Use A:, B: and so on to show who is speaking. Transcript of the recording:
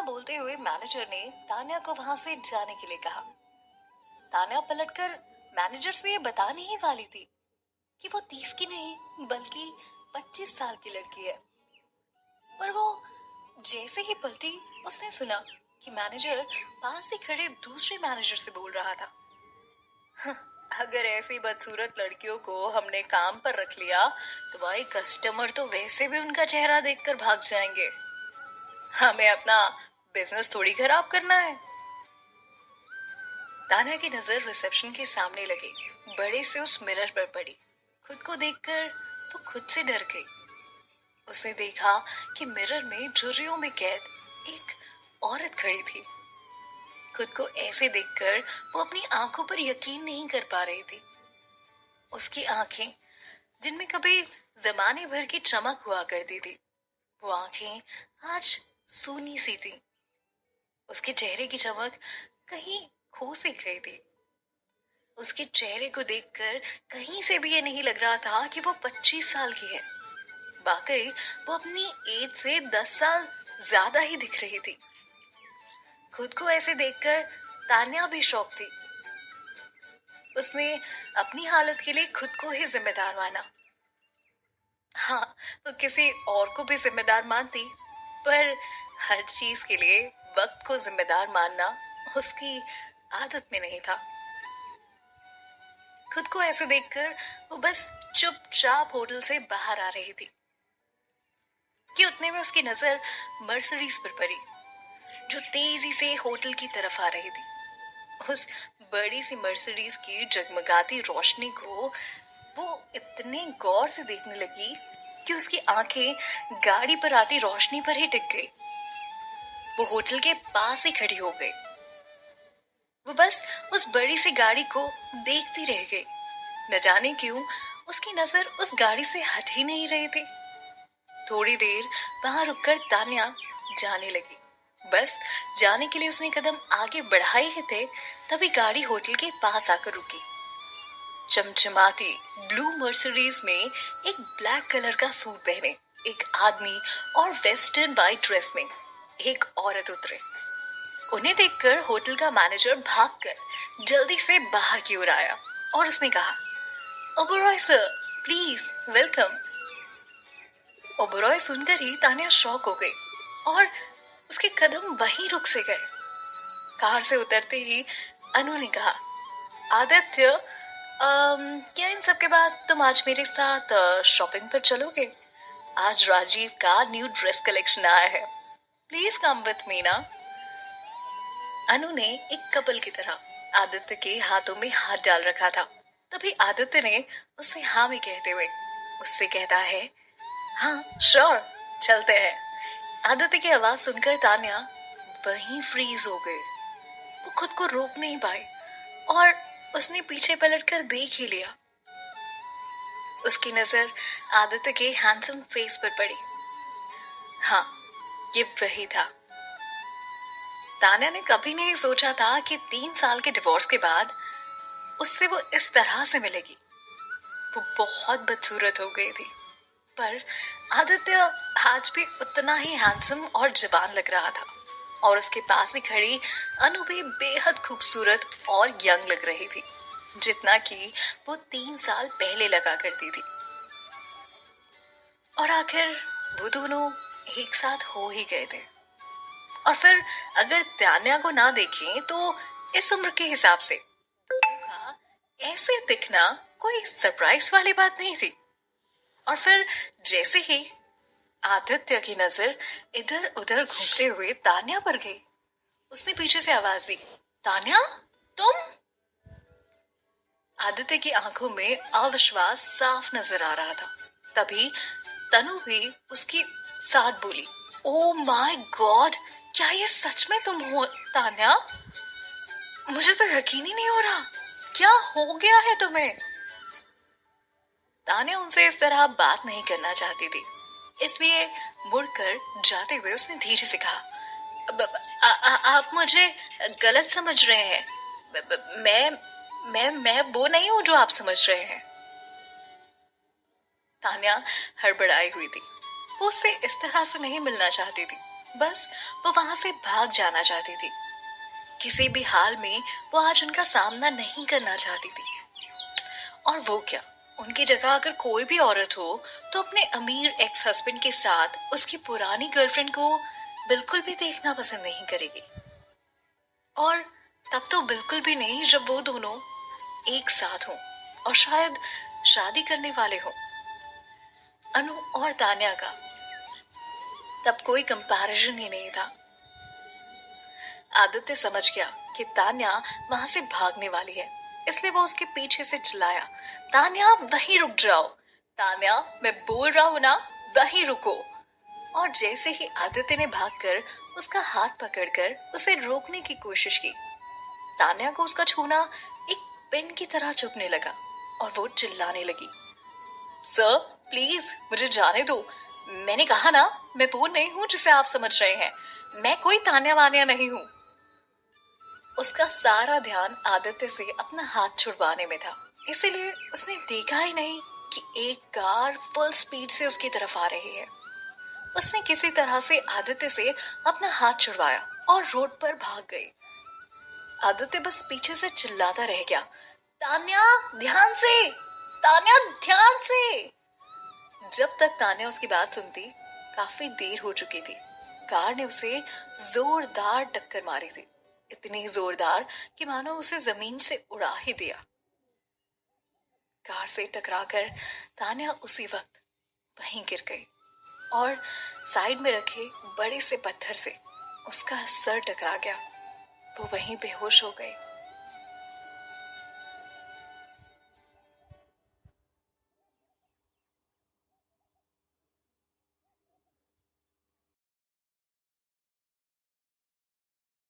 A: बोलते हुए मैनेजर ने तान्या को वहां से जाने के लिए कहा। तान्या पलटकर मैनेजर से ये बताने ही वाली थी कि वो 30 की नहीं बल्कि 25 साल की लड़की है, पर वो जैसे ही पलटी उसने सुना कि मैनेजर पास ही खड़े दूसरे मैनेजर से बोल रहा था। अगर ऐसी बदसूरत लड़कियों को हमने काम पर रख लिया तो भाई कस्टमर तो वैसे भी उनका चेहरा देखकर भाग जाएंगे। हमें अपना बिजनेस थोड़ी खराब करना है। तान्या की नजर रिसेप्शन के सामने लगी बड़े से उस मिरर पर पड़ी। खुद को देखकर वो खुद से डर गई। उसने देखा कि मिरर में झुर्रियों में कैद एक औरत खड़ी थी। खुद को ऐसे देखकर वो अपनी आंखों पर यकीन नहीं कर पा रही थी। उसकी आंखें, जिनमें कभी जमाने भर की चमक हुआ करती थी, वो आंखें आज सूनी सी थी। उसके चेहरे की चमक कहीं खो सी गई थी। उसके चेहरे को देखकर कहीं से भी ये नहीं लग रहा था कि वो 25 साल की है। वाकई वो अपनी एज से 10 साल ज्यादा ही दिख रही थी। खुद को ऐसे देखकर तान्या भी शॉक थी। उसने अपनी हालत के लिए खुद को ही जिम्मेदार माना। हाँ, वो किसी और को भी जिम्मेदार मानती, पर हर चीज के लिए वक्त को जिम्मेदार मानना उसकी आदत में नहीं था। खुद को ऐसे देखकर वो बस चुपचाप होटल से बाहर आ रही थी कि उतने में उसकी नजर मर्सिडीज पर पड़ी, जो तेजी से होटल की तरफ आ रही थी। उस बड़ी सी मर्सिडीज की जगमगाती रोशनी को वो इतने गौर से देखने लगी कि उसकी आंखें गाड़ी पर आती रोशनी पर ही टिक गई। वो होटल के पास ही खड़ी हो गई। वो बस उस बड़ी सी गाड़ी को देखती रह गई। न जाने क्यों उसकी नजर उस गाड़ी से हट ही नहीं रही थी। थोड़ी देर वहां रुककर तान्या जाने लगी। बस जाने के लिए उसने कदम आगे बढ़ाए ही थे, तभी गाड़ी होटल के पास आकर रुकी। चमचमाती ब्लू मर्सिडीज में एक ब्लैक कलर का सूट पहने एक आदमी और वेस्टर्न वाइट ड्रेस में एक औरत उतरे। उन्हें देखकर होटल का मैनेजर भागकर जल्दी से बाहर की ओर आया और उसने कहा, Oberoi sir, please welcome. Oberoi सुनकर ही तान्या शॉक हो गई और उसके कदम वहीं रुक से गए। कार से उतरते ही अनु ने कहा, आदित्य, क्या इन सब के बाद तुम आज मेरे साथ शॉपिंग पर चलोगे? आज राजीव का न्यू ड्रेस कलेक्शन आया है, प्लीज कम विथ मी ना। अनु ने एक कपल की तरह आदित्य के हाथों में हाथ डाल रखा था। तभी आदित्य ने उससे हाँ में कहते हुए उससे कहता है, हाँ श्योर, चलते हैं। आदित्य की आवाज सुनकर तान्या वहीं फ्रीज हो गई। वो खुद को रोक नहीं पाई और उसने पीछे पलटकर देख ही लिया। उसकी नजर आदित्य के हैंडसम फेस पर पड़ी। हाँ, ये वही था। तान्या ने कभी नहीं सोचा था कि 3 साल के डिवोर्स के बाद उससे वो इस तरह से मिलेगी। वो बहुत बदसूरत हो गई थी, पर आदित्य आज भी उतना ही हैंडसम और जवान लग रहा था और उसके पास ही खड़ी अनु भी बेहद खूबसूरत और यंग लग रही थी, जितना कि वो 3 साल पहले लगा करती थी। और आखिर वो दोनों एक साथ हो ही गए थे। और फिर अगर तान्या को ना देखें तो इस उम्र के हिसाब से दोनों का ऐसे दिखना कोई सरप्राइज वाली बात नहीं थी। और फिर जैसे ही आदित्य की नजर इधर उधर घूमते हुए तान्या पर गई, उसने पीछे से आवाज दी, तान्या, तुम? आदित्य की आंखों में अविश्वास साफ नजर आ रहा था। तभी तनु भी उसकी साथ बोली, ओ माय गॉड, क्या ये सच में तुम हो तान्या? मुझे तो यकीन ही नहीं हो रहा, क्या हो गया है तुम्हें? तान्या उनसे इस तरह बात नहीं करना चाहती थी, इसलिए मुड़कर जाते हुए उसने धीरे से कहा, आप मुझे गलत समझ रहे हैं। मैं वो नहीं हूं जो आप समझ रहे हैं। तान्या हड़बड़ाई हुई थी। वो उससे इस तरह से नहीं मिलना चाहती थी, बस वो वहां से भाग जाना चाहती थी। किसी भी हाल में वो आज उनका सामना नहीं करना चाहती थी। और वो क्या, उनकी जगह अगर कोई भी औरत हो तो अपने अमीर एक्स हस्बैंड के साथ उसकी पुरानी गर्लफ्रेंड को बिल्कुल भी देखना पसंद नहीं करेगी। और तब तो बिल्कुल भी नहीं जब वो दोनों एक साथ हों और शायद शादी करने वाले हों। अनु और तान्या का तब कोई कंपैरिजन ही नहीं था। आदित्य समझ गया कि तान्या वहां से भागने वाली है, इसलिए वो उसके पीछे से चिल्लाया, तान्या वहीं रुक जाओ, तान्या मैं बोल रहा हूं ना, वहीं रुको। और जैसे ही आदित्य ने भागकर उसका हाथ पकड़कर उसे रोकने की कोशिश की, तान्या को उसका छूना एक पिन की तरह चुभने लगा और वो चिल्लाने लगी, सर प्लीज मुझे जाने दो, मैंने कहा ना मैं वो नहीं हूं जिसे आप समझ रहे हैं, मैं कोई तान्या वान्या नहीं हूं। उसका सारा ध्यान आदित्य से अपना हाथ छुड़वाने में था, इसीलिए उसने देखा ही नहीं कि एक कार फुल स्पीड से उसकी तरफ आ रही है। उसने किसी तरह से आदित्य से अपना हाथ छुड़वाया और रोड पर भाग गई। आदित्य बस पीछे से चिल्लाता रह गया, तान्या ध्यान से, तान्या ध्यान से। जब तक तान्या उसकी बात सुनती, काफी देर हो चुकी थी। कार ने उसे जोरदार टक्कर मारी थी, इतनी जोरदार कि मानो उसे जमीन से उड़ा ही दिया। कार से टकराकर तान्या उसी वक्त वहीं गिर गई और साइड में रखे बड़े से पत्थर से उसका सर टकरा गया। वो वहीं बेहोश हो गई।